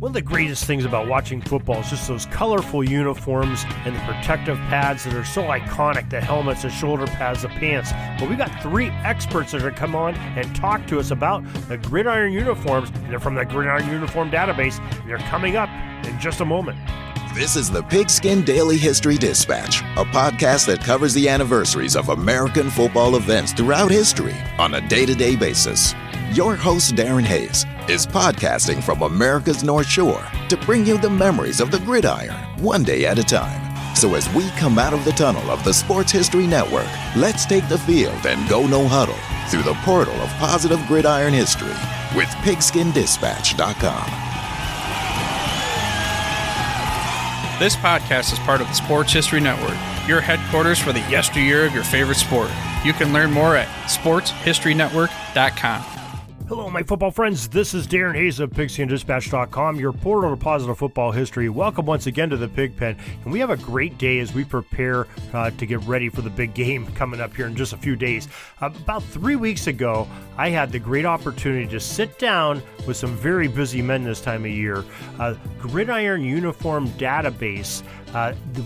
One of the greatest things about watching football is just those colorful uniforms and the protective pads that are so iconic, the helmets, the shoulder pads, the pants. But we got three experts that are going to come on and talk to us about the Gridiron uniforms, and they're from the Gridiron-Uniform database, and they're coming up in just a moment. This is the Pigskin Daily History Dispatch, a podcast that covers the anniversaries of American football events throughout history on a day-to-day basis. Your host, Darren Hayes, is podcasting from America's North Shore to bring you the memories of the gridiron, one day at a time. So as we come out of the tunnel of the Sports History Network, let's take the field and go no huddle through the portal of positive gridiron history with pigskindispatch.com. This podcast is part of the Sports History Network, your headquarters for the yesteryear of your favorite sport. You can learn more at sportshistorynetwork.com. Hello, my football friends. This is Darren Hayes of pigskindispatch.com, your portal to positive football history. Welcome once again to the Pig Pen, and we have a great day as we prepare to get ready for the big game coming up here in just a few days. About 3 weeks ago, I had the great opportunity to sit down with some very busy men this time of year. Gridiron-Uniform database,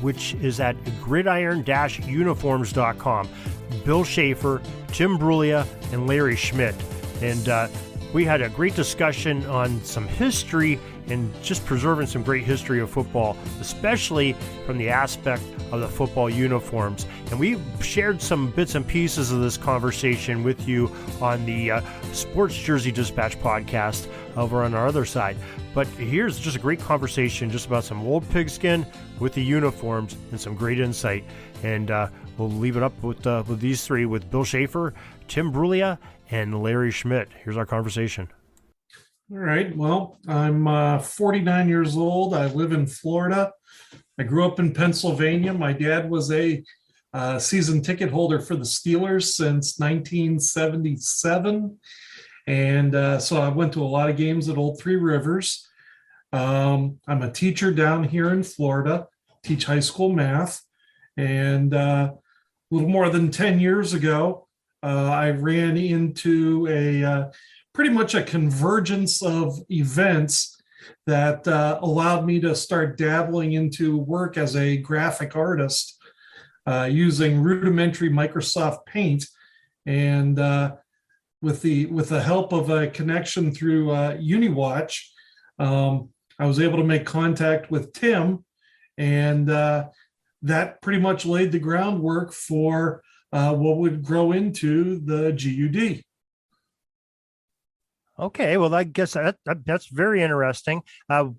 which is at gridiron-uniforms.com. Bill Schaefer, Tim Brulia, and Larry Schmidt. And we had a great discussion on some history and just preserving some great history of football, especially from the aspect of the football uniforms. And we shared some bits and pieces of this conversation with you on the Sports Jersey Dispatch podcast over on our other side. But here's just a great conversation just about some old pigskin with the uniforms and some great insight. And we'll leave it up with these three, with Bill Schaefer, Tim Brulia, and Larry Schmidt. Here's our conversation. All right. Well, I'm 49 years old. I live in Florida. I grew up in Pennsylvania. My dad was a season ticket holder for the Steelers since 1977. And so I went to a lot of games at Old Three Rivers. I'm a teacher down here in Florida, teach high school math. And a little more than 10 years ago, I ran into pretty much a convergence of events that allowed me to start dabbling into work as a graphic artist using rudimentary Microsoft Paint. And with the help of a connection through UniWatch, I was able to make contact with Tim, and that pretty much laid the groundwork for what would grow into the GUD. Okay, well, I guess that's very interesting.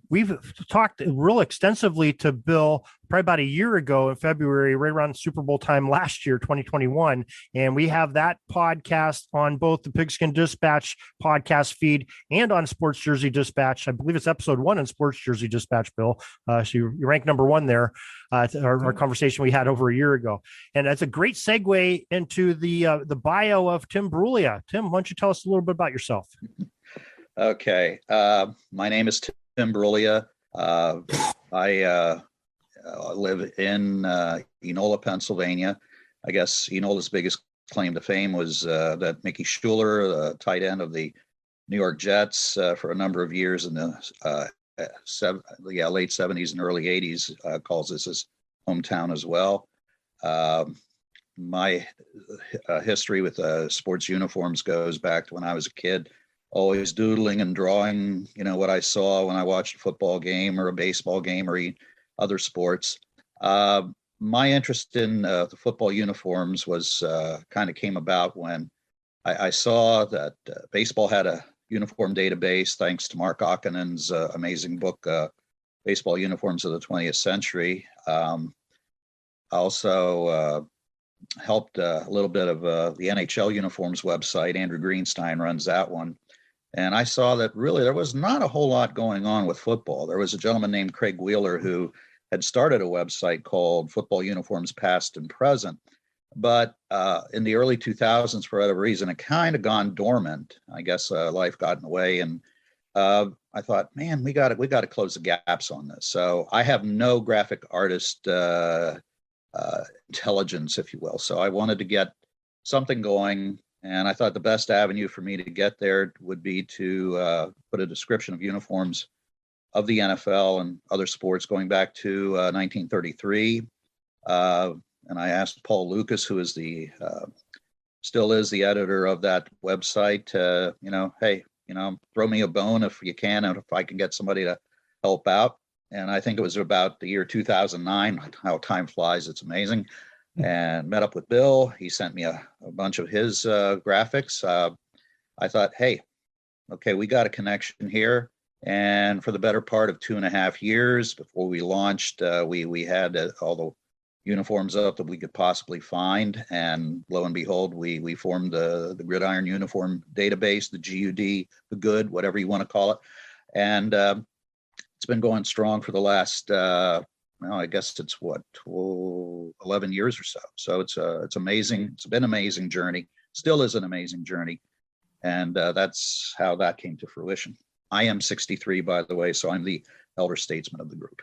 We've talked real extensively to Bill probably about a year ago in February, right around Super Bowl time last year, 2021. And we have that podcast on both the Pigskin Dispatch podcast feed and on Sports Jersey Dispatch. I believe it's episode 1 in Sports Jersey Dispatch, Bill. So you rank number 1 there, our conversation we had over a year ago. And that's a great segue into the bio of Tim Brulia. Tim, why don't you tell us a little bit about yourself? Okay. My name is Tim Brulia. I live in Enola, Pennsylvania. I guess Enola's biggest claim to fame was that Mickey Schuler, the tight end of the New York Jets, for a number of years in the late 70s and early 80s, calls this his hometown as well. My history with sports uniforms goes back to when I was a kid, always doodling and drawing, what I saw when I watched a football game or a baseball game or other sports. My interest in the football uniforms was kind of came about when I saw that baseball had a uniform database, thanks to Mark Okkanen's amazing book, Baseball Uniforms of the 20th Century. I also helped a little bit of the NHL uniforms website. Andrew Greenstein runs that one. And I saw that really there was not a whole lot going on with football. There was a gentleman named Craig Wheeler who had started a website called Football Uniforms Past and Present. But in the early 2000s, for whatever reason, it kind of gone dormant. I guess life got in the way. And I thought, man, we got to close the gaps on this. So I have no graphic artist intelligence, if you will. So I wanted to get something going. And I thought the best avenue for me to get there would be to put a description of uniforms of the NFL and other sports going back to 1933. And I asked Paul Lucas, who is still is the editor of that website, hey, throw me a bone if you can, and if I can get somebody to help out. And I think it was about the year 2009, how time flies, it's amazing. And met up with Bill. He sent me a bunch of his graphics. I thought, hey, okay, we got a connection here. And for the better part of 2.5 years before we launched, we had all the uniforms up that we could possibly find. And lo and behold, we formed the Gridiron-Uniform database, the GUD, the good, whatever you want to call it. And it's been going strong for the last, I guess it's 11 years or so. So it's amazing. It's been an amazing journey. Still is an amazing journey. And that's how that came to fruition. I am 63, by the way, so I'm the elder statesman of the group.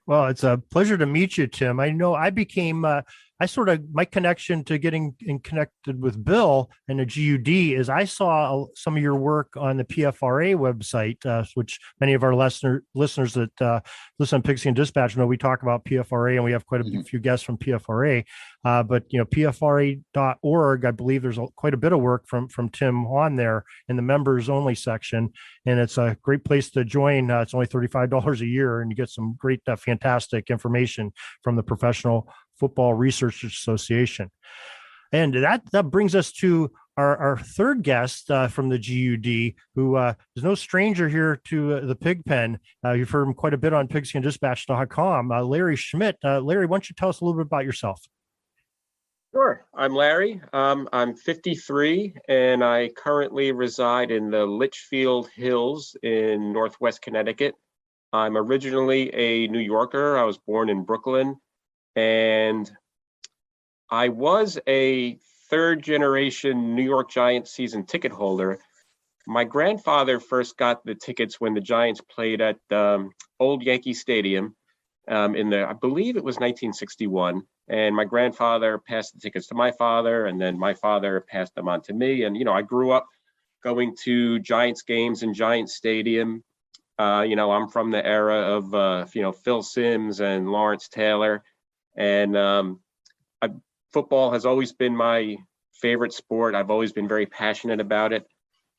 Well, it's a pleasure to meet you, Tim. I know I became, my connection to getting connected with Bill and the GUD is I saw some of your work on the PFRA website, which many of our listeners that listen on Pigskin Dispatch know we talk about PFRA, and we have quite a few guests from PFRA. But PFRA.org, I believe there's quite a bit of work from Tim on there in the members only section, and it's a great place to join. It's only $35 a year, and you get some great, fantastic information from the Professional Football Research Association. And that brings us to our third guest from the GUD, who is no stranger here to the Pig Pen. You've heard him quite a bit on pigskindispatch.com. Larry Schmidt. Larry, why don't you tell us a little bit about yourself? Sure. I'm Larry. I'm 53, and I currently reside in the Litchfield Hills in Northwest Connecticut. I'm originally a New Yorker. I was born in Brooklyn, and I was a third-generation New York Giants season ticket holder. My grandfather first got the tickets when the Giants played at Old Yankee Stadium I believe it was 1961. And my grandfather passed the tickets to my father, and then my father passed them on to me. And, I grew up going to Giants games in Giants Stadium. I'm from the era of, Phil Simms and Lawrence Taylor. And football has always been my favorite sport. I've always been very passionate about it.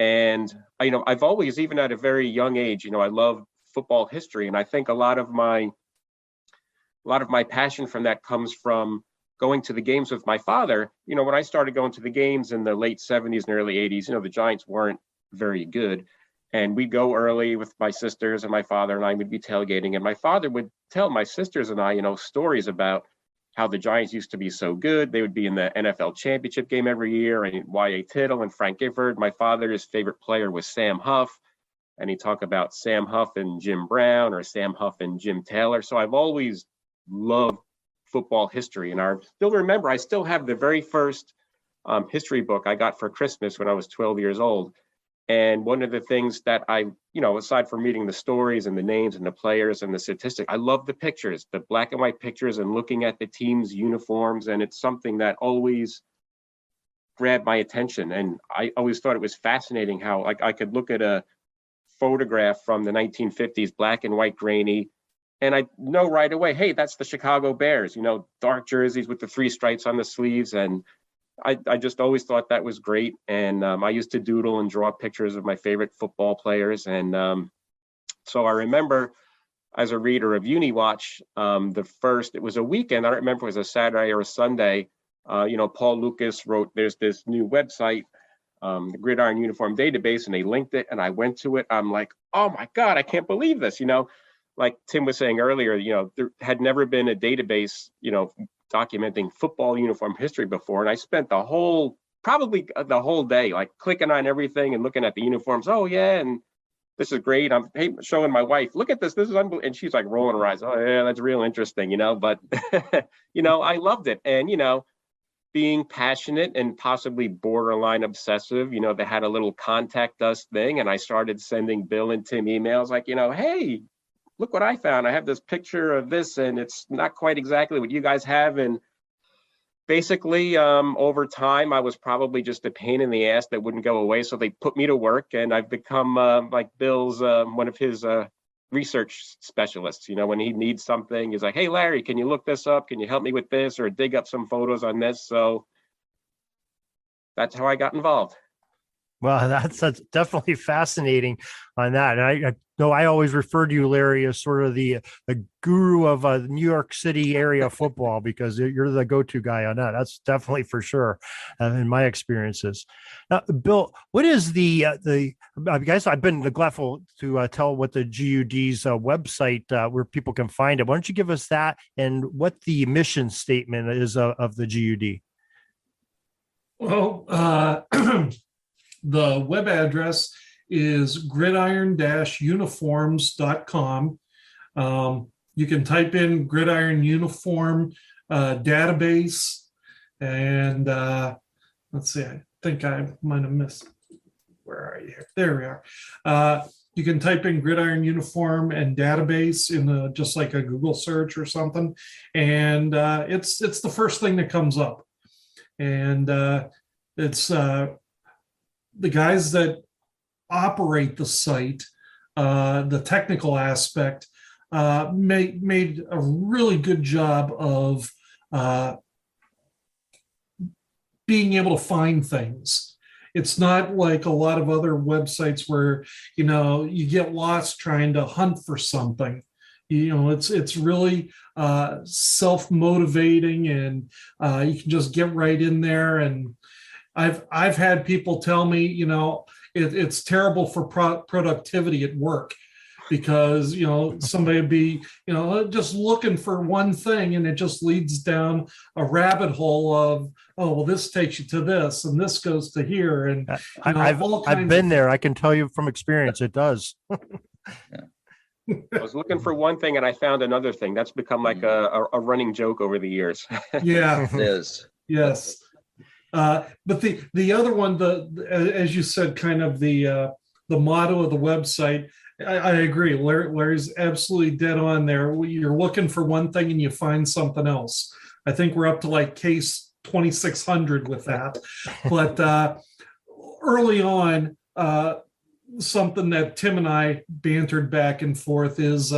And, I've always, even at a very young age, I love football history. And I think a lot of my passion from that comes from going to the games with my father. When I started going to the games in the late 70s and early 80s, the Giants weren't very good. And we'd go early with my sisters, and my father and I would be tailgating. And my father would tell my sisters and I, stories about how the Giants used to be so good. They would be in the NFL championship game every year, and Y.A. Tittle and Frank Gifford. My father's favorite player was Sam Huff. And he'd talk about Sam Huff and Jim Brown, or Sam Huff and Jim Taylor. So I've always loved football history. And I still remember, I still have the very first history book I got for Christmas when I was 12 years old. And one of the things that I, aside from reading the stories and the names and the players and the statistics, I love the pictures, the black and white pictures, and looking at the team's uniforms. And it's something that always grabbed my attention. And I always thought it was fascinating how I could look at a photograph from the 1950s, black and white grainy, and I know right away, hey, that's the Chicago Bears, dark jerseys with the 3 stripes on the sleeves. And I just always thought that was great. And I used to doodle and draw pictures of my favorite football players. And so I remember as a reader of UniWatch, it was a weekend, I don't remember if it was a Saturday or a Sunday, Paul Lucas wrote, there's this new website, the Gridiron-Uniform database, and they linked it, and I went to it. I'm like, oh my God, I can't believe this, Like Tim was saying earlier, there had never been a database, documenting football uniform history before. And I spent probably the whole day, like clicking on everything and looking at the uniforms. Oh yeah, and this is great. I'm showing my wife, look at this. This is unbelievable. And she's like rolling her eyes. Oh yeah, that's real interesting, But, I loved it. And, being passionate and possibly borderline obsessive, they had a little contact us thing. And I started sending Bill and Tim emails like, hey, look what I found. I have this picture of this, and it's not quite exactly what you guys have. And basically, over time, I was probably just a pain in the ass that wouldn't go away. So they put me to work, and I've become like Bill's, one of his research specialists. When he needs something, he's like, hey, Larry, can you look this up? Can you help me with this, or dig up some photos on this? So that's how I got involved. Well, that's definitely fascinating on that. And I know I always refer to you, Larry, as sort of the guru of New York City area football, because you're the go-to guy on that. That's definitely for sure in my experiences. Now, Bill, what is the guys? I've been neglectful to tell what the GUD's website where people can find it. Why don't you give us that and what the mission statement is of the GUD? Well, the web address is gridiron-uniforms.com. You can type in Gridiron Uniform database, and let's see, I think I might have missed. Where are you here? There we are. You can type in Gridiron Uniform and database in just like a Google search or something, and it's the first thing that comes up. And it's the guys that operate the site, the technical aspect, made a really good job of being able to find things. It's not like a lot of other websites where, you get lost trying to hunt for something. It's really self-motivating, and you can just get right in there. And I've had people tell me, it's terrible for productivity at work, because somebody would be just looking for one thing, and it just leads down a rabbit hole of, oh, well, this takes you to this, and this goes to here, and I've been there. I can tell you from experience, it does. I was looking for one thing and I found another thing. That's become like a running joke over the years. Yeah, It is. yes. But the other one, as you said, kind of the motto of the website, I agree. Larry's absolutely dead on there. You're looking for one thing and you find something else. I think we're up to like case 2600 with that. But early on, something that Tim and I bantered back and forth is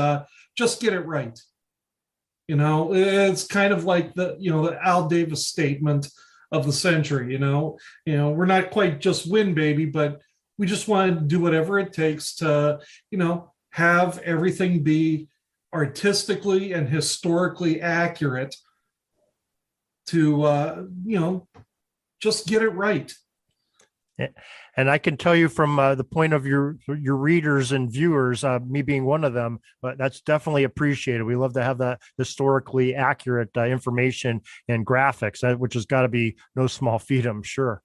just get it right. It's kind of like the Al Davis statement of the century. We're not quite just win, baby, but we just want to do whatever it takes to have everything be artistically and historically accurate to just get it right. And I can tell you from the point of your readers and viewers, me being one of them, but that's definitely appreciated. We love to have that historically accurate information and graphics, which has got to be no small feat, I'm sure.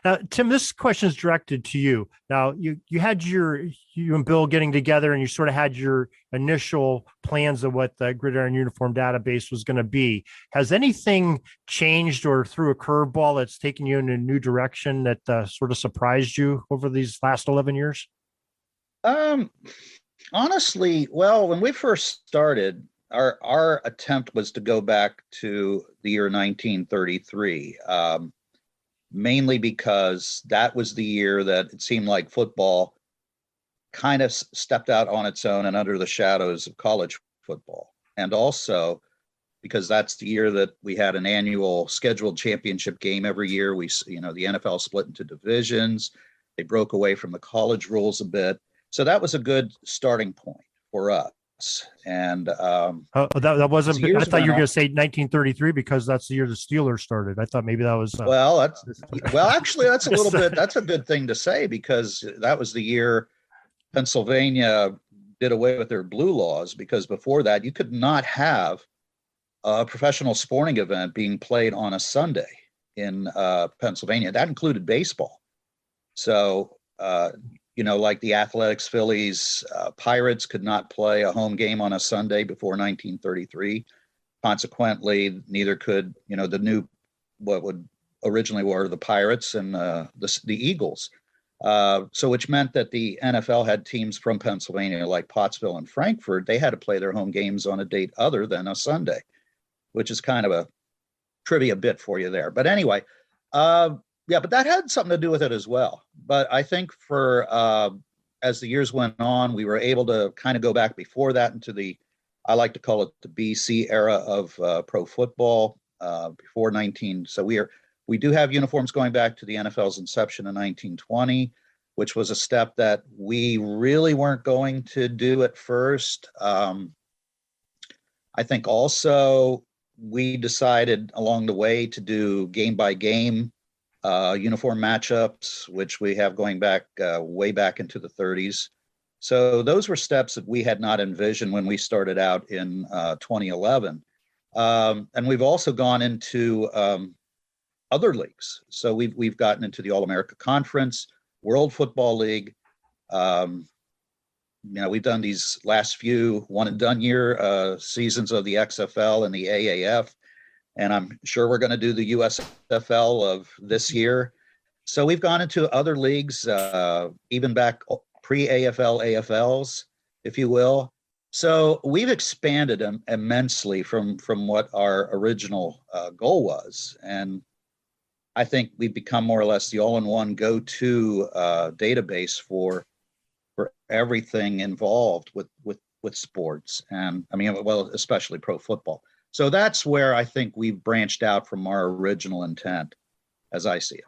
Now, Tim, this question is directed to you. Now, you had you and Bill getting together, and you sort of had your initial plans of what the Gridiron Uniform database was going to be. Has anything changed or threw a curveball that's taken you in a new direction that sort of surprised you over these last 11 years? Honestly, well, when we first started, our attempt was to go back to the year 1933. Mainly because that was the year that it seemed like football kind of stepped out on its own and under the shadows of college football. And also because that's the year that we had an annual scheduled championship game every year. The NFL split into divisions. They broke away from the college rules a bit. So that was a good starting point for us. And that wasn't. I thought you were going to say 1933 because that's the year the Steelers started. I thought maybe that was. Actually, that's a little bit. That's a good thing to say because that was the year Pennsylvania did away with their blue laws. Because before that, you could not have a professional sporting event being played on a Sunday in Pennsylvania. That included baseball. So. Like the Athletics, Phillies, Pirates could not play a home game on a Sunday before 1933. Consequently, neither could, what would originally were the Pirates and the Eagles. So which meant that the NFL had teams from Pennsylvania like Pottsville and Frankfurt. They had to play their home games on a date other than a Sunday, which is kind of a trivia bit for you there. But anyway, but that had something to do with it as well. But I think for as the years went on, we were able to kind of go back before that into I like to call it the BC era of pro football, before 19. So we do have uniforms going back to the NFL's inception in 1920, which was a step that we really weren't going to do at first. I think also we decided along the way to do game by game uniform matchups, which we have going back way back into the 30s. So those were steps that we had not envisioned when we started out in 2011. And we've also gone into other leagues. So we've gotten into the All-America Conference, World Football League. We've done these last few one and done year seasons of the XFL and the AAF, and I'm sure we're going to do the USFL of this year. So we've gone into other leagues, even back pre-AFL, AFLs, if you will. So we've expanded immensely from what our original goal was. And I think we've become more or less the all-in-one go-to database for everything involved with sports, and especially pro football. So that's where I think we've branched out from our original intent, as I see it.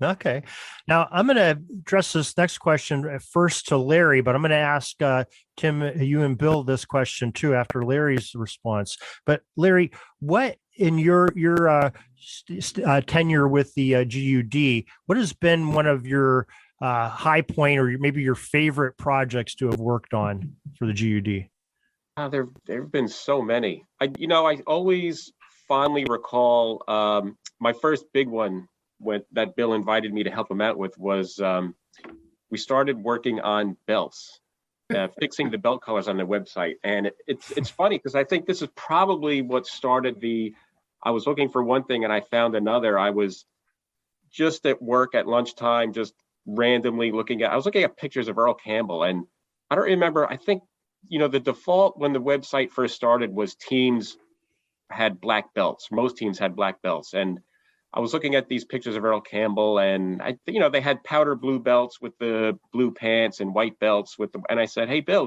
Okay. Now I'm going to address this next question first to Larry, but I'm going to ask Tim, you and Bill this question too after Larry's response. But Larry, what in your tenure with the GUD, what has been one of your high point or maybe your favorite projects to have worked on for the GUD? There have been so many. I always fondly recall my first big one that Bill invited me to help him out with was we started working on belts, fixing the belt colors on the website. And it's funny because I think this is probably what started I was looking for one thing and I found another. I was just at work at lunchtime, just randomly I was looking at pictures of Earl Campbell, and I don't remember, I think, the default when the website first started was teams had black belts. Most teams had black belts. And I was looking at these pictures of Earl Campbell, and they had powder blue belts with the blue pants and white belts and I said, hey, Bill,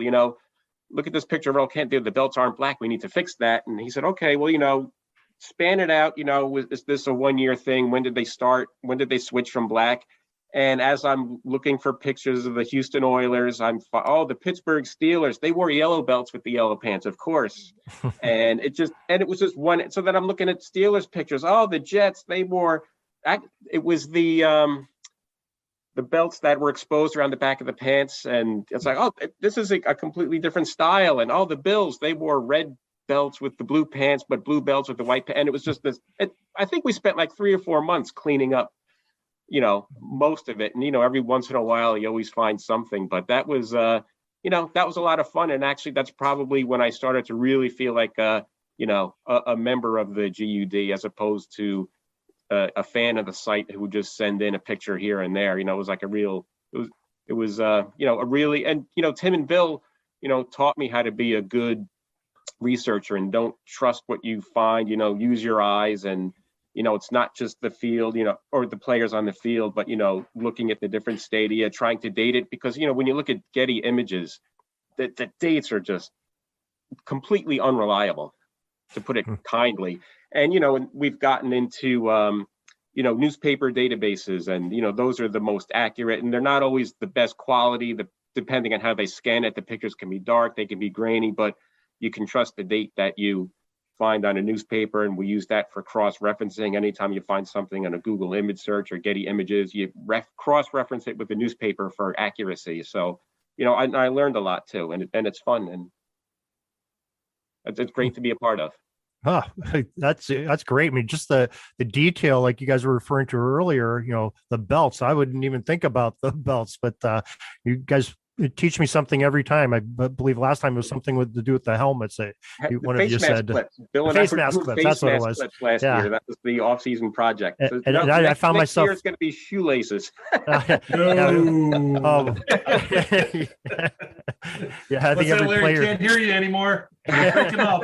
look at this picture of Earl Campbell. The belts aren't black. We need to fix that. And he said, okay, well, span it out. Is this a 1-year thing? When did they start? When did they switch from black? And as I'm looking for pictures of the Houston Oilers, the Pittsburgh Steelers, they wore yellow belts with the yellow pants, of course. And it was just one. So then I'm looking at Steelers pictures. Oh, the Jets, they wore, it was the belts that were exposed around the back of the pants. And it's like, oh, this is a completely different style. And the Bills, they wore red belts with the blue pants, but blue belts with the white pants. And it was just this, I think we spent like 3 or 4 months cleaning up most of it. And, every once in a while you always find something, but that was, that was a lot of fun. And actually that's probably when I started to really feel like, a member of the GUD as opposed to a fan of the site who would just send in a picture here and there. It was like a really, and, Tim and Bill, taught me how to be a good researcher and don't trust what you find, use your eyes. And, it's not just the field, or the players on the field, but, looking at the different stadia, trying to date it. Because, when you look at Getty images, the dates are just completely unreliable, to put it kindly. And, we've gotten into, newspaper databases, and, those are the most accurate, and they're not always the best quality, depending on how they scan it. The pictures can be dark, they can be grainy, but you can trust the date that you find on a newspaper, and we use that for cross-referencing. Anytime you find something on a Google image search or Getty Images, you cross-reference it with the newspaper for accuracy. So, I learned a lot too, and it's fun, and it's great to be a part of. Oh, that's great. I mean, just the detail, like you guys were referring to earlier, the belts. I wouldn't even think about the belts, but you guys teach me something every time. I believe last time it was something to do with the helmets. One of you said Bill and face mask clips. That's what it was. Last year, that was the off-season project. So and I found myself. Next year it's going to be shoelaces. Yeah, I think every player can't hear you anymore. You're breaking up.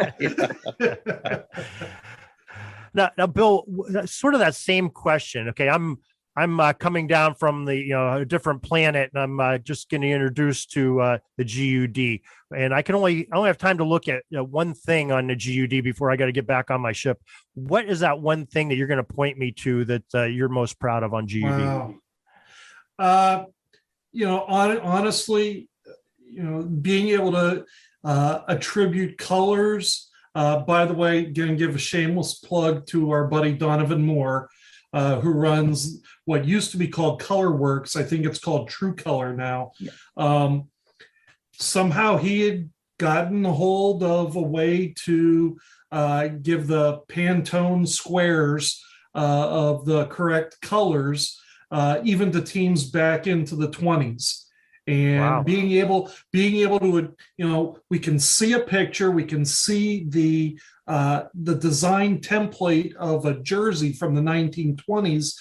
Now, Bill, sort of that same question. Okay, I'm I'm coming down from a different planet, and I'm just getting introduced to the GUD, and I only have time to look at one thing on the GUD before I got to get back on my ship. What is that one thing that you're going to point me to that you're most proud of on GUD? Wow. Honestly, being able to attribute colors. By the way, going to give a shameless plug to our buddy Donovan Moore, who runs what used to be called Colorworks. I think it's called True Color now. Yeah. Somehow he had gotten a hold of a way to give the Pantone squares of the correct colors, even to teams back into the 20s. And wow. being able to, we can see a picture, we can see the design template of a jersey from the 1920s,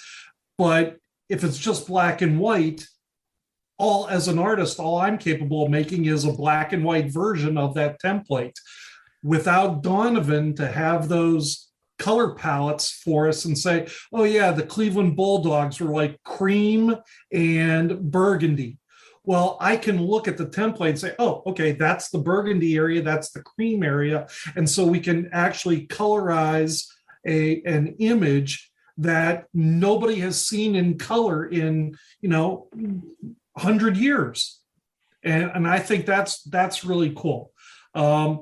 but if it's just black and white, as an artist, all I'm capable of making is a black and white version of that template. Without Donovan to have those color palettes for us and say, oh yeah, the Cleveland Bulldogs were like cream and burgundy. Well, I can look at the template and say, oh, okay, that's the burgundy area, that's the cream area. And so we can actually colorize an image that nobody has seen in color in, 100 years. And I think that's really cool. A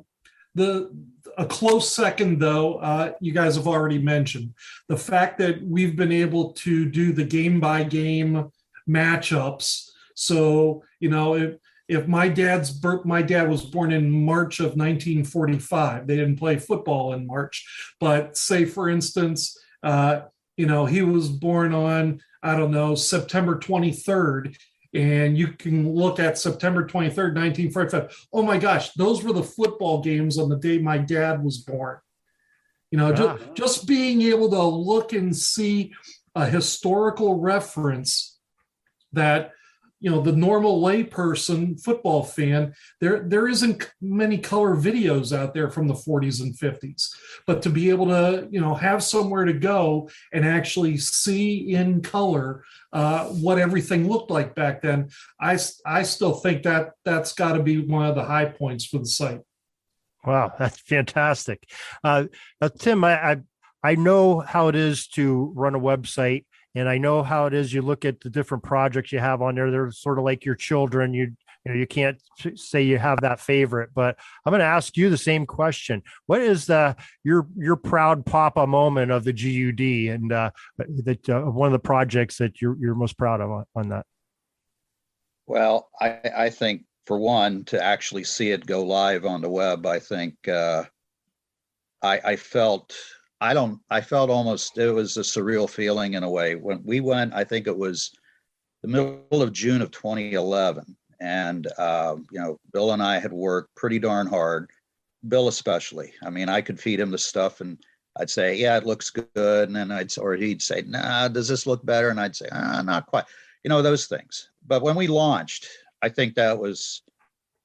close second, though, you guys have already mentioned the fact that we've been able to do the game by game matchups. So, if my dad was born in March of 1945, they didn't play football in March, but say, for instance, he was born on, I don't know, September 23rd, and you can look at September 23rd, 1945. Oh my gosh, those were the football games on the day my dad was born. Just being able to look and see a historical reference that, the normal layperson football fan, there isn't many color videos out there from the 40s and 50s, but to be able to, have somewhere to go and actually see in color what everything looked like back then, I still think that's got to be one of the high points for the site. Wow, that's fantastic. Tim, I know how it is to run a website. And I know how it is. You look at the different projects you have on there. They're sort of like your children. You can't say you have that favorite. But I'm going to ask you the same question. What is your proud papa moment of the GUD, and one of the projects that you're most proud of on that? Well, I think, for one, to actually see it go live on the web, I think I felt almost, it was a surreal feeling in a way. When we went, I think it was the middle of June of 2011. And, Bill and I had worked pretty darn hard, Bill especially. I mean, I could feed him the stuff and I'd say, yeah, it looks good. And then he'd say, nah, does this look better? And I'd say, not quite, those things. But when we launched, I think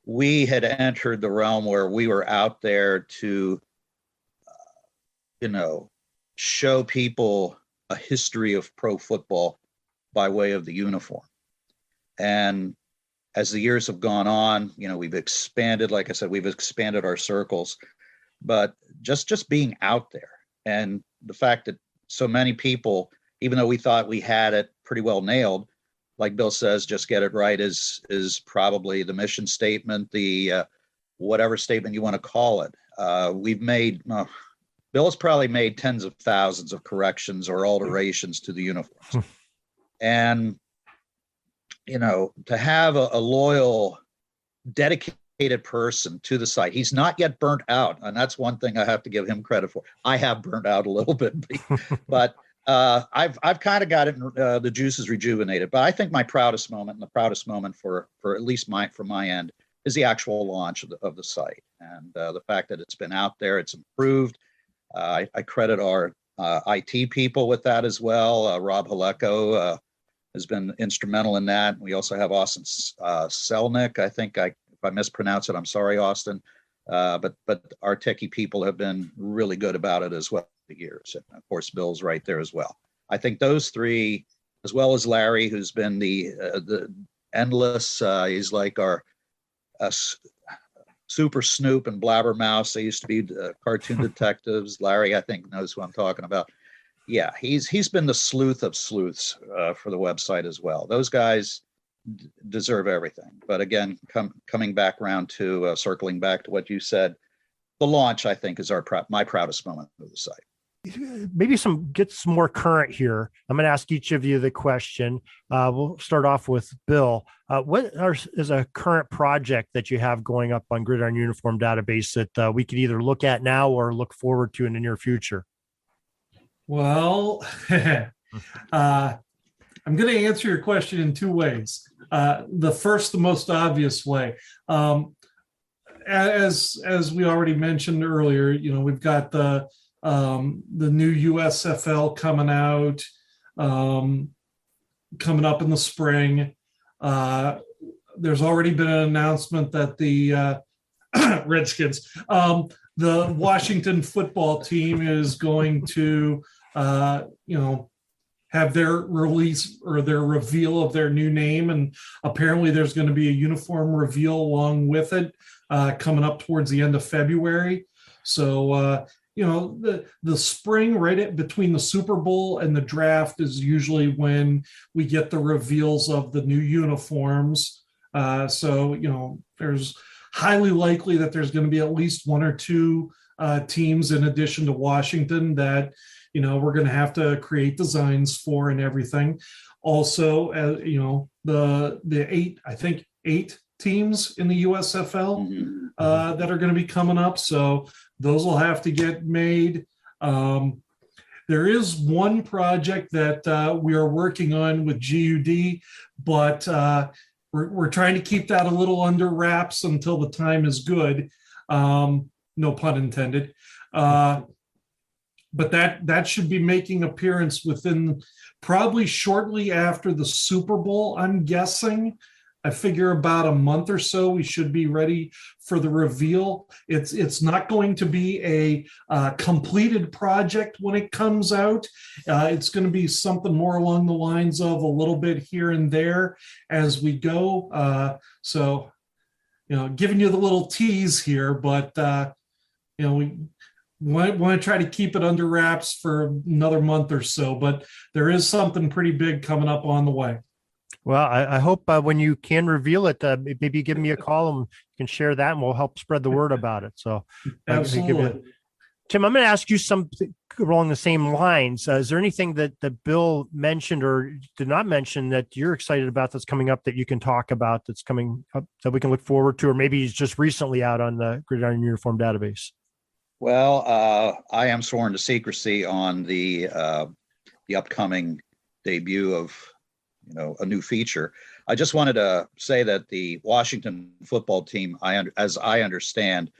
we had entered the realm where we were out there to, show people a history of pro football by way of the uniform. And as the years have gone on, we've expanded, like I said, we've expanded our circles, but just being out there and the fact that so many people, even though we thought we had it pretty well nailed, like Bill says, just get it right is probably the mission statement, the whatever statement you want to call it. We've made, Bill has probably made tens of thousands of corrections or alterations to the uniforms. And, to have a loyal, dedicated person to the site, he's not yet burnt out. And that's one thing I have to give him credit for. I have burnt out a little bit, but I've kind of got it, the juices rejuvenated. But I think my proudest moment, and the proudest moment for at least from my end, is the actual launch of the site. And the fact that it's been out there, it's improved. I credit our IT people with that as well. Rob Haleko has been instrumental in that. We also have Austin Selnick. I think if I mispronounce it, I'm sorry, Austin. But our techie people have been really good about it as well for years. And of course, Bill's right there as well. I think those three as well as Larry, who's been the endless. He's like our Super Snoop and Blabbermouth. They used to be cartoon detectives. Larry, I think, knows who I'm talking about. Yeah, he's been the sleuth of sleuths for the website as well. Those guys deserve everything. But again, coming back around to circling back to what you said, the launch, I think, is my proudest moment of the site. Maybe get some more current here. I'm going to ask each of you the question. We'll start off with Bill. What is a current project that you have going up on Gridiron Uniform database that we could either look at now or look forward to in the near future? Well, I'm going to answer your question in two ways. The first, the most obvious way. As we already mentioned earlier, we've got the new USFL coming out, coming up in the spring. There's already been an announcement that the Redskins, the Washington football team is going to, have their release or their reveal of their new name. And apparently there's going to be a uniform reveal along with it coming up towards the end of February. So, the spring right between the Super Bowl and the draft is usually when we get the reveals of the new uniforms. So, there's highly likely that there's going to be at least one or two teams in addition to Washington that, we're going to have to create designs for and everything. Also, the eight teams in the USFL that are going to be coming up. So those will have to get made. There is one project that we are working on with GUD, but we're trying to keep that a little under wraps until the time is good. No pun intended. But that should be making appearance within probably shortly after the Super Bowl, I'm guessing. I figure about a month or so we should be ready for the reveal. It's not going to be a completed project when it comes out. It's going to be something more along the lines of a little bit here and there as we go. So, giving you the little tease here, but we want to try to keep it under wraps for another month or so, but there is something pretty big coming up on the way. Well, I hope when you can reveal it, maybe give me a call and you can share that and we'll help spread the word about it. So absolutely. Tim, I'm going to ask you something along the same lines. Is there anything that Bill mentioned or did not mention that you're excited about that's coming up that you can talk about that's coming up that we can look forward to, or maybe he's just recently out on the Gridiron Uniform database? Well, I am sworn to secrecy on the upcoming debut of, a new feature. I just wanted to say that the Washington football team, as I understand,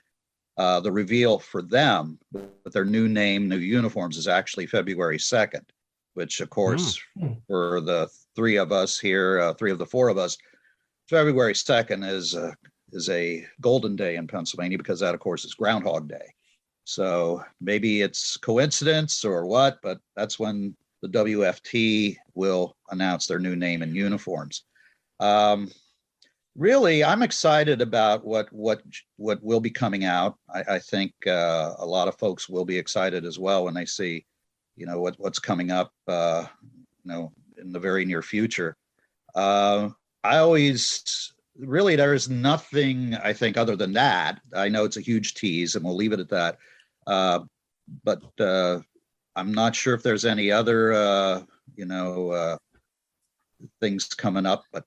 the reveal for them with their new name, new uniforms is actually February 2nd, which of course for the three of us here, three of the four of us, February 2nd is a golden day in Pennsylvania because that of course is Groundhog Day. So maybe it's coincidence or what, but that's when the WFT will announce their new name and uniforms. Really, I'm excited about what will be coming out. I think a lot of folks will be excited as well when they see, what's coming up, in the very near future. There is nothing, I think, other than that. I know it's a huge tease and we'll leave it at that. But I'm not sure if there's any other, things coming up, but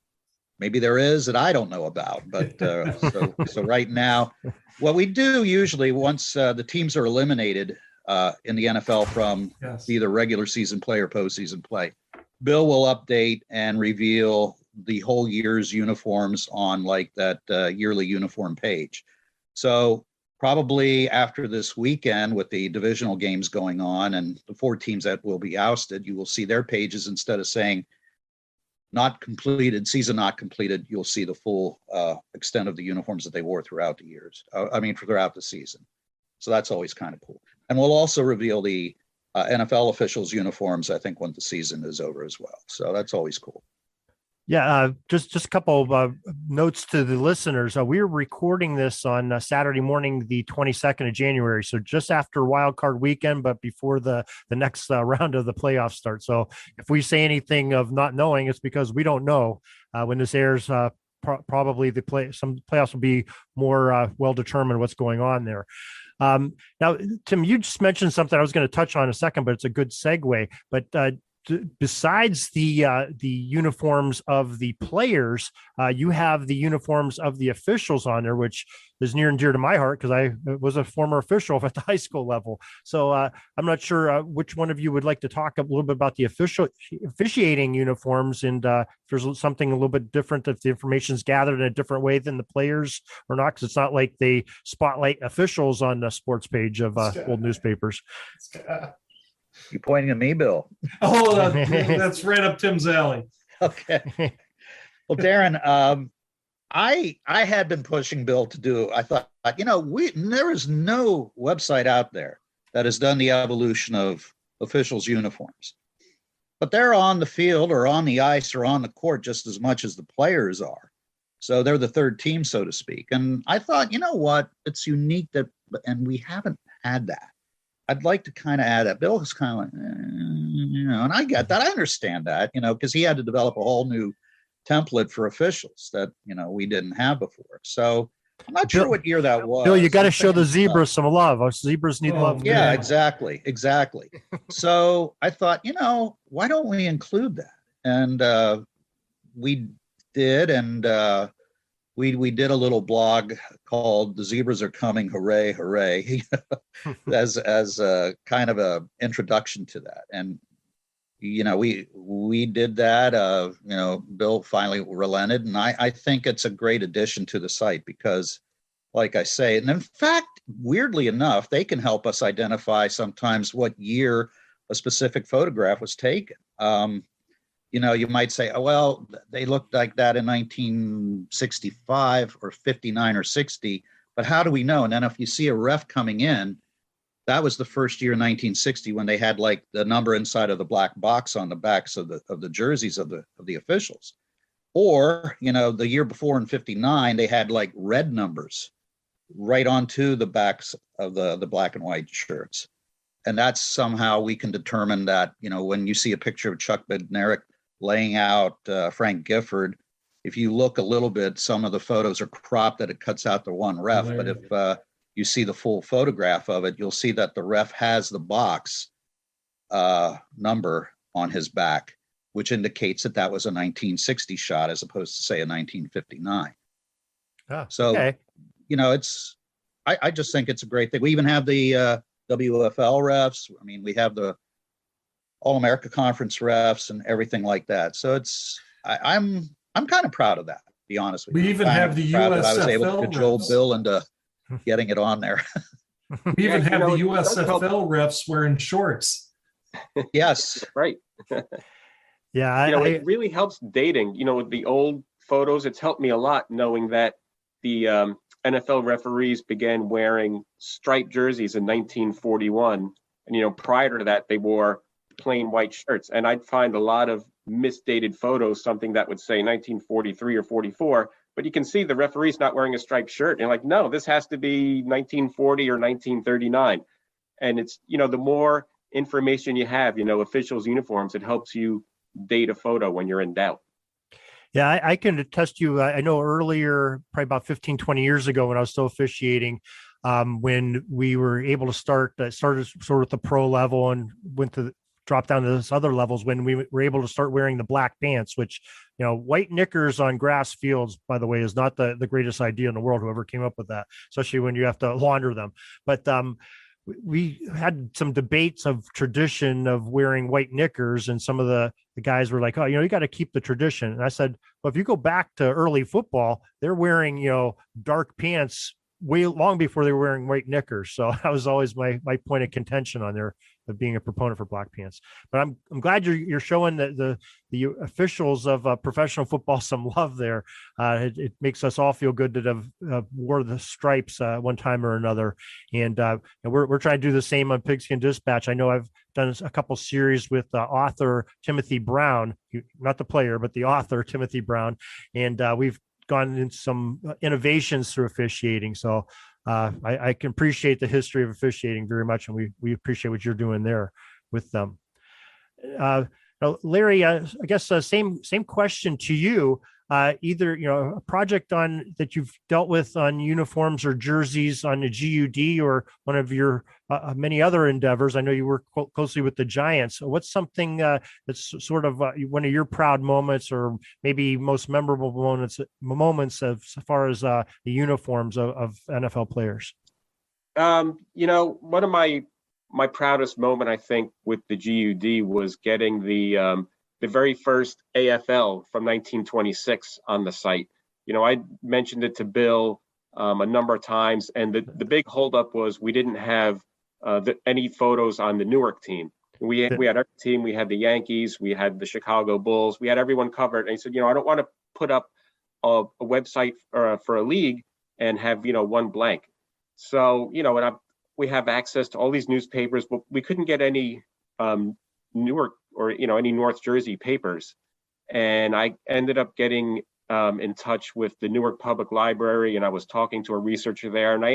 maybe there is that I don't know about. But so right now, what we do usually once the teams are eliminated in the NFL from either regular season play or postseason play, Bill will update and reveal the whole year's uniforms on like that yearly uniform page. So probably after this weekend with the divisional games going on and the four teams that will be ousted, you will see their pages instead of saying not completed, season not completed, you'll see the full extent of the uniforms that they wore throughout the years. Throughout the season. So that's always kind of cool. And we'll also reveal the NFL officials' uniforms, I think, when the season is over as well. So that's always cool. Yeah, just a couple of notes to the listeners. We're recording this on Saturday morning, the 22nd of January, so just after Wild Card Weekend, but before the next round of the playoffs starts. So if we say anything of not knowing, it's because we don't know. When this airs, probably some playoffs will be more well determined what's going on there. Now, Tim, you just mentioned something I was going to touch on in a second, but it's a good segue. But besides the uniforms of the players, you have the uniforms of the officials on there, which is near and dear to my heart because I was a former official at the high school level. So I'm not sure which one of you would like to talk a little bit about the officiating uniforms, and if there's something a little bit different, if the information is gathered in a different way than the players or not, because it's not like they spotlight officials on the sports page of old newspapers. You pointing at me, Bill? Oh, that's right up Tim's alley. Okay. Well, Darren, I had been pushing Bill to do. I thought, there is no website out there that has done the evolution of officials' uniforms, but they're on the field or on the ice or on the court just as much as the players are. So they're the third team, so to speak. And I thought, you know what? It's unique and we haven't had that. I'd like to kind of add that. Bill is kind of like, and I get that. I understand that, because he had to develop a whole new template for officials that, we didn't have before. So I'm not sure what year that was. Bill, you got to show the zebras some love. Our zebras need love. Yeah, exactly. So I thought, why don't we include that? And we did. And we did a little blog called "The Zebras Are Coming, Hooray, Hooray," as a kind of a introduction to that. And we did that. Bill finally relented, and I think it's a great addition to the site because, like I say, and in fact, weirdly enough, they can help us identify sometimes what year a specific photograph was taken. You might say, oh, well, they looked like that in 1965 or 59 or 60, but how do we know? And then if you see a ref coming in, that was the first year in 1960 when they had like the number inside of the black box on the backs of the jerseys of the officials. Or, the year before in 59, they had like red numbers right onto the backs of the black and white shirts. And that's somehow we can determine that, when you see a picture of Chuck Bednarik laying out Frank Gifford, if you look a little bit, some of the photos are cropped that it cuts out the one ref. But if you see the full photograph of it, you'll see that the ref has the box number on his back, which indicates that was a 1960 shot as opposed to, say, a 1959. Okay. I just think it's a great thing. We even have the WFL refs. I mean, we have the All-America Conference refs and everything like that. So I'm kind of proud of that, to be honest with you. We even have the USFL. I was able to cajole Bill into getting it on there. We even have the USFL refs wearing shorts. Yes. Right. Yeah. It really helps dating, with the old photos. It's helped me a lot knowing that the NFL referees began wearing striped jerseys in 1941. And, prior to that, they wore plain white shirts, and I'd find a lot of misdated photos, something that would say 1943 or 44, but you can see the referee's not wearing a striped shirt, and you're like, no, this has to be 1940 or 1939. And it's, the more information you have, officials' uniforms, it helps you date a photo when you're in doubt. Yeah, I can attest to you. I know earlier, probably about 15, 20 years ago when I was still officiating, when we were able to started sort of at the pro level and went to drop down to those other levels when we were able to start wearing the black pants, which, white knickers on grass fields, by the way, is not the greatest idea in the world, whoever came up with that, especially when you have to launder them. But we had some debates of tradition of wearing white knickers, and some of the guys were like, oh, you got to keep the tradition. And I said, well, if you go back to early football, they're wearing, dark pants way long before they were wearing white knickers. So that was always my point of contention on there of being a proponent for black pants. But I'm glad you're showing the officials of professional football some love there. It makes us all feel good that have wore the stripes one time or another. And we're trying to do the same on Pigskin Dispatch. I know I've done a couple series with author Timothy Brown, not the player, but the author Timothy Brown. And we've gone into some innovations through officiating. So I can appreciate the history of officiating very much, and we appreciate what you're doing there with them. Now, Larry, I guess same question to you. Either a project that you've dealt with on uniforms or jerseys on the GUD, or one of your many other endeavors. I know you work closely with the Giants. So what's something that's sort of one of your proud moments, or maybe most memorable moments as far as the uniforms of NFL players? One of my proudest moment, I think, with the GUD was getting the very first AFL from 1926 on the site. I mentioned it to Bill a number of times, and the big holdup was we didn't have any photos on the Newark team. We had our team, we had the Yankees, we had the Chicago Bulls, we had everyone covered. And he said, I don't want to put up a website for a league and have one blank. So and we have access to all these newspapers, but we couldn't get any Newark or any North Jersey papers. And I ended up getting in touch with the Newark Public Library, and I was talking to a researcher there, and I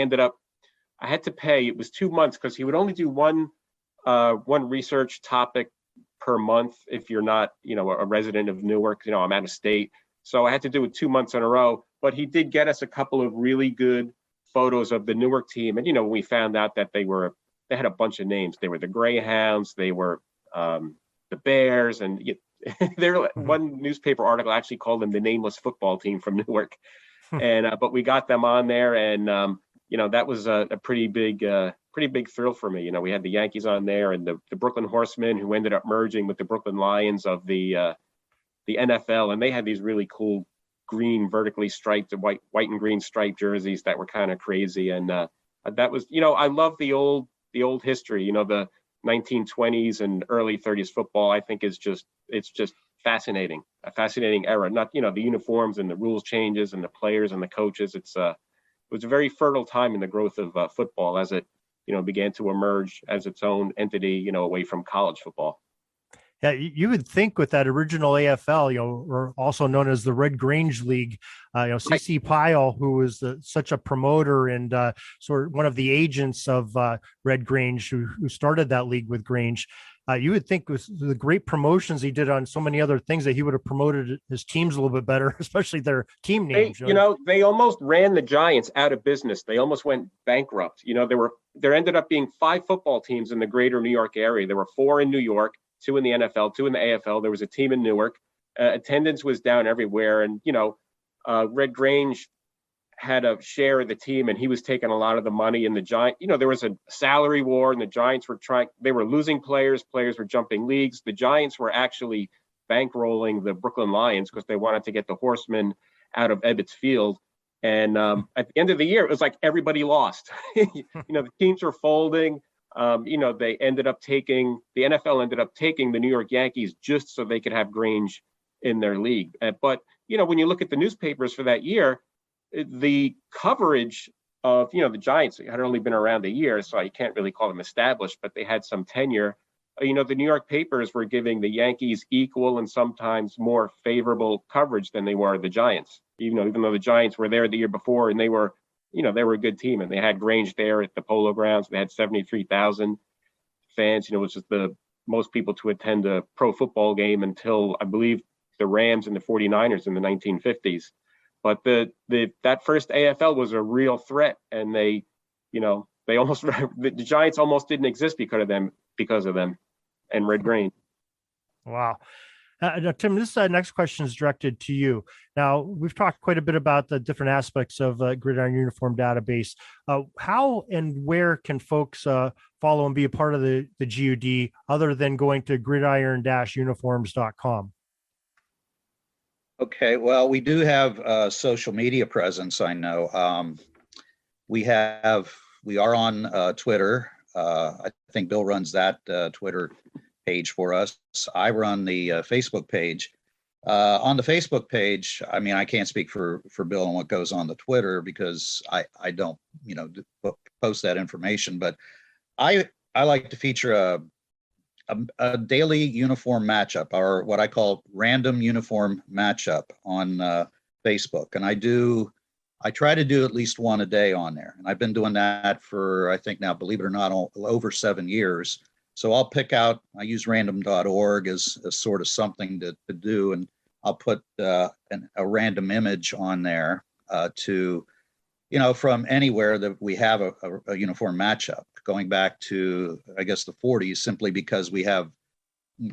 had to pay. It was 2 months because he would only do one research topic per month if you're not a resident of Newark. I'm out of state, so I had to do it 2 months in a row. But he did get us a couple of really good photos of the Newark team, and we found out that they had a bunch of names. They were the Greyhounds, they were the Bears, and one newspaper article actually called them the nameless football team from Newark. And but we got them on there, and that was a pretty big thrill for me. We had the Yankees on there, and the Brooklyn Horsemen, who ended up merging with the Brooklyn Lions of the NFL, and they had these really cool green vertically striped white and green striped jerseys that were kind of crazy. And that was I love the old history. The 1920s and early 30s football, I think, it's just fascinating, a fascinating era. Not the uniforms and the rules changes and the players and the coaches. It was a very fertile time in the growth of football as it began to emerge as its own entity, away from college football. Yeah, you would think with that original AFL, or also known as the Red Grange League, C.C. Pyle, who was such a promoter and sort of one of the agents of Red Grange, who started that league with Grange. You would think with the great promotions he did on so many other things that he would have promoted his teams a little bit better, especially their team names. They almost ran the Giants out of business. They almost went bankrupt. There ended up being 5 football teams in the greater New York area. There were 4 in New York, 2 in the NFL, 2 in the AFL. There was a team in Newark. Attendance was down everywhere. And, Red Grange had a share of the team, and he was taking a lot of the money. And the Giants, there was a salary war, and the Giants they were losing players. Players were jumping leagues. The Giants were actually bankrolling the Brooklyn Lions because they wanted to get the Horsemen out of Ebbets Field. And at the end of the year, it was like everybody lost. The teams were folding. The NFL ended up taking the New York Yankees just so they could have Grange in their league. But when you look at the newspapers for that year, the coverage of the Giants had only been around a year, so you can't really call them established, but they had some tenure. The New York papers were giving the Yankees equal and sometimes more favorable coverage than they were the Giants. Even though the Giants were there the year before, and they were a good team, and they had Grange there at the Polo Grounds. They had 73,000 fans, which is the most people to attend a pro football game until, I believe, the Rams and the 49ers in the 1950s. But that first AFL was a real threat, and they almost the Giants almost didn't exist because of them and Red Grange. Wow. Now, Tim, this next question is directed to you. Now, we've talked quite a bit about the different aspects of Gridiron-Uniform database. How and where can folks follow and be a part of the GUD other than going to gridiron-uniforms.com? Okay, well, we do have a social media presence, I know. we are on Twitter. I think Bill runs that Twitter page for us. I run the Facebook page. On the Facebook page, I mean, I can't speak for Bill and what goes on the Twitter because I don't, post that information. But I like to feature a daily uniform matchup, or what I call random uniform matchup on Facebook. And I try to do at least one a day on there. And I've been doing that for, I think now, believe it or not, over 7 years. So I'll pick out, I use random.org as sort of something to do. And I'll put a random image on there to, from anywhere that we have a uniform matchup, going back to, I guess, the 40s, simply because we have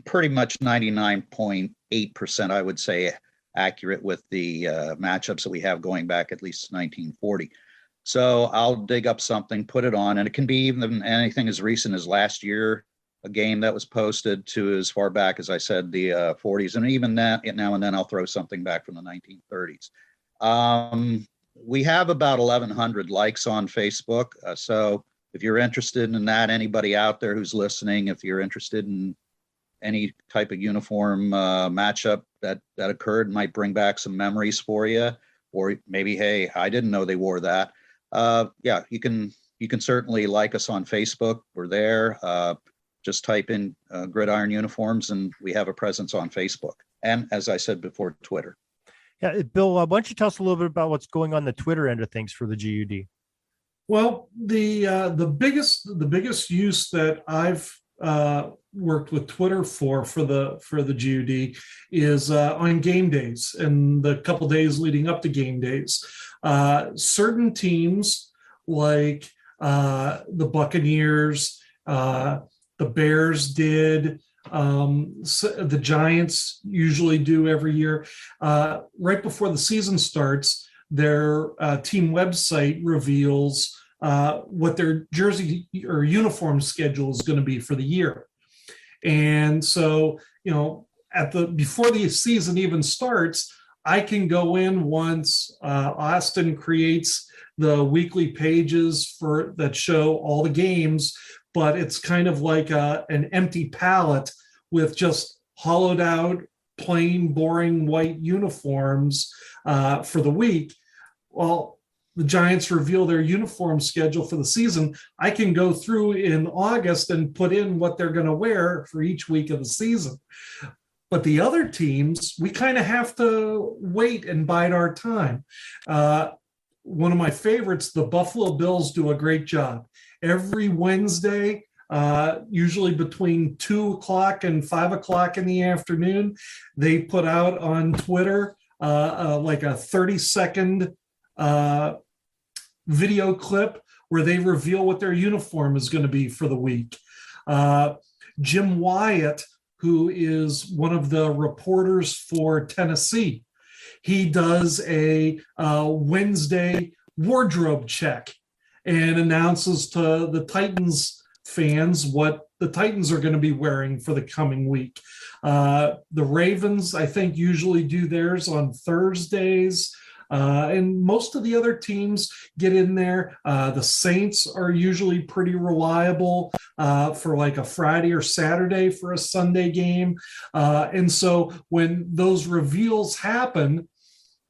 pretty much 99.8%, I would say, accurate with the matchups that we have going back at least 1940. So I'll dig up something, put it on, and it can be even anything as recent as last year, a game that was posted, to as far back as I said, the 40s, and even that now and then I'll throw something back from the 1930s. We have about 1,100 likes on Facebook. So if you're interested in that, anybody out there who's listening, if you're interested in any type of uniform matchup that occurred, might bring back some memories for you, or maybe, hey, I didn't know they wore that. Yeah, you can certainly like us on Facebook. We're there. Just type in Gridiron Uniforms, and we have a presence on Facebook. And as I said before, Twitter. Yeah, Bill, why don't you tell us a little bit about what's going on the Twitter end of things for the GUD? Well, the biggest use that I've worked with Twitter for the GUD is on game days and the couple days leading up to game days. Certain teams like the Buccaneers, the Bears did, the Giants usually do every year. Right before the season starts, their team website reveals what their jersey or uniform schedule is going to be for the year. And so, before the season even starts, I can go in once Austin creates the weekly pages that show all the games, but it's kind of like an empty palette with just hollowed out, plain, boring white uniforms for the week. Well, the Giants reveal their uniform schedule for the season. I can go through in August and put in what they're going to wear for each week of the season. But the other teams, we kind of have to wait and bide our time. One of my favorites, the Buffalo Bills, do a great job. Every Wednesday, usually between 2 o'clock and 5 o'clock in the afternoon, they put out on Twitter like a 30-second video clip where they reveal what their uniform is going to be for the week. Jim Wyatt, who is one of the reporters for Tennessee, he does a Wednesday wardrobe check and announces to the Titans fans what the Titans are going to be wearing for the coming week. The Ravens, I think, usually do theirs on Thursdays. And most of the other teams get in there. The Saints are usually pretty reliable for like a Friday or Saturday for a Sunday game. And so when those reveals happen,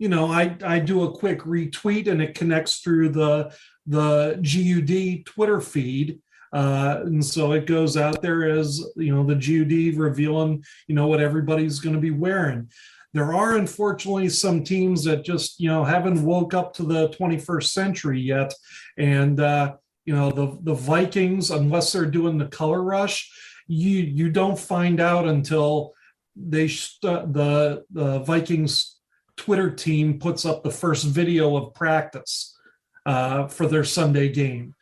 I do a quick retweet and it connects through the GUD Twitter feed. And so it goes out there as, the GUD revealing, what everybody's going to be wearing. There are, unfortunately, some teams that just, haven't woke up to the 21st century yet. And, the Vikings, unless they're doing the color rush, you don't find out until the Vikings Twitter team puts up the first video of practice for their Sunday game.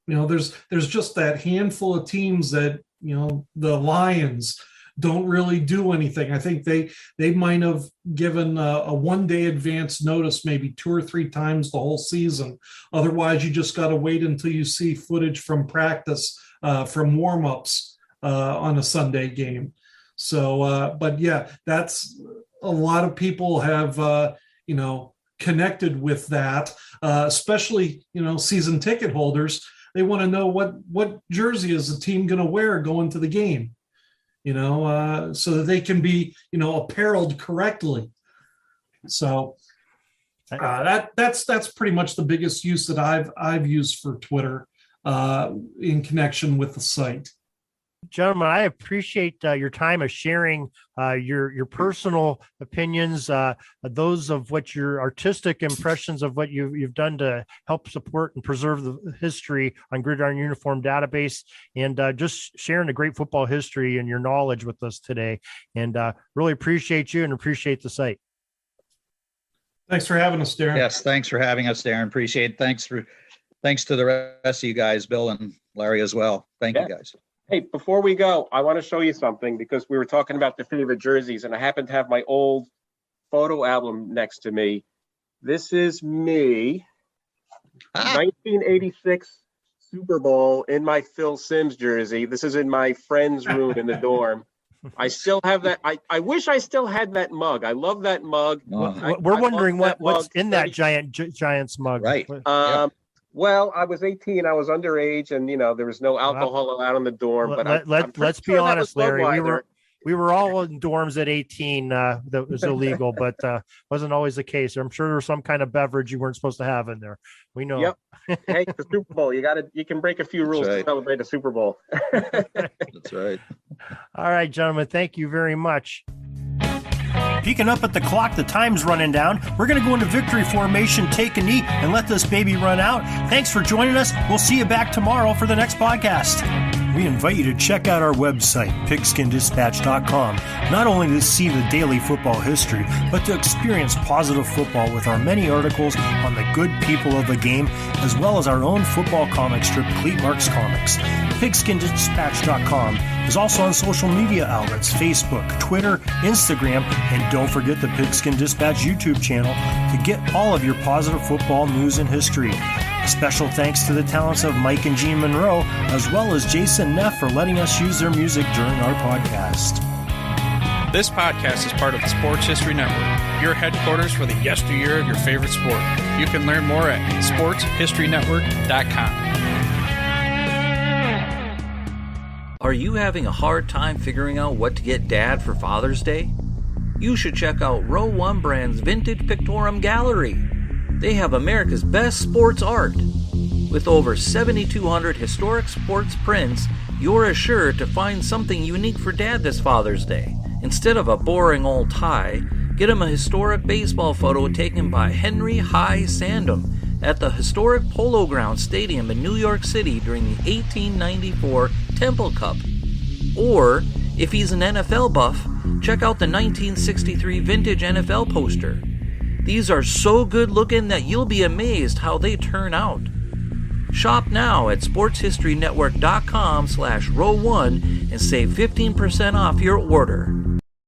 There's just that handful of teams that, the Lions don't really do anything. I think they might have given a one-day advance notice maybe 2 or 3 times the whole season. Otherwise, you just got to wait until you see footage from practice, from warm-ups on a Sunday game. So, but yeah, that's a lot of people have, connected with that, especially, season ticket holders. They want to know what jersey is the team going to wear going to the game, so that they can be, appareled correctly. So that's pretty much the biggest use that I've used for Twitter in connection with the site. Gentlemen, I appreciate your time of sharing your personal opinions, those of what your artistic impressions of what you've done to help support and preserve the history on Gridiron-Uniform database, and just sharing the great football history and your knowledge with us today. And really appreciate you and appreciate the site. Thanks for having us, Darren. Yes, thanks for having us, Darren. Appreciate it. Thanks to the rest of you guys, Bill and Larry as well. Thank you, guys. Hey, before we go, I want to show you something, because we were talking about the favorite jerseys, and I happen to have my old photo album next to me. This is me, 1986 Super Bowl in my Phil Simms jersey. This is in my friend's room in the dorm. I still have that. I wish I still had that mug. I love that mug. We're wondering what's in that Giants mug. Right. Well, I was 18. I was underage, and there was no alcohol allowed in the dorm. But let's be honest, Larry. We were all in dorms at 18. That was illegal, but wasn't always the case. I'm sure there was some kind of beverage you weren't supposed to have in there. We know. Yep. Hey, the Super Bowl. You can break a few rules to celebrate a Super Bowl. That's right. All right, gentlemen. Thank you very much. Peeking up at the clock, the time's running down. We're going to go into victory formation, take a knee, and let this baby run out. Thanks for joining us. We'll see you back tomorrow for the next podcast. We invite you to check out our website, pigskinddispatch.com, not only to see the daily football history, but to experience positive football with our many articles on the good people of the game, as well as our own football comic strip, Cleat Marks Comics. Pigskinddispatch.com is also on social media outlets, Facebook, Twitter, Instagram, and don't forget the Pigskin Dispatch YouTube channel to get all of your positive football news and history. A special thanks to the talents of Mike and Gene Monroe, as well as Jason Neff for letting us use their music during our podcast. This podcast is part of the Sports History Network, your headquarters for the yesteryear of your favorite sport. You can learn more at sportshistorynetwork.com. Are you having a hard time figuring out what to get Dad for Father's Day? You should check out Row 1 Brand's Vintage Pictorum Gallery. They have America's best sports art. With over 7,200 historic sports prints, you're assured to find something unique for Dad this Father's Day. Instead of a boring old tie, get him a historic baseball photo taken by Henry High Sandom at the historic Polo Grounds Stadium in New York City during the 1894 Temple Cup. Or, if he's an NFL buff, check out the 1963 vintage NFL poster. These are so good looking that you'll be amazed how they turn out. Shop now at sportshistorynetwork.com/row1 and save 15% off your order.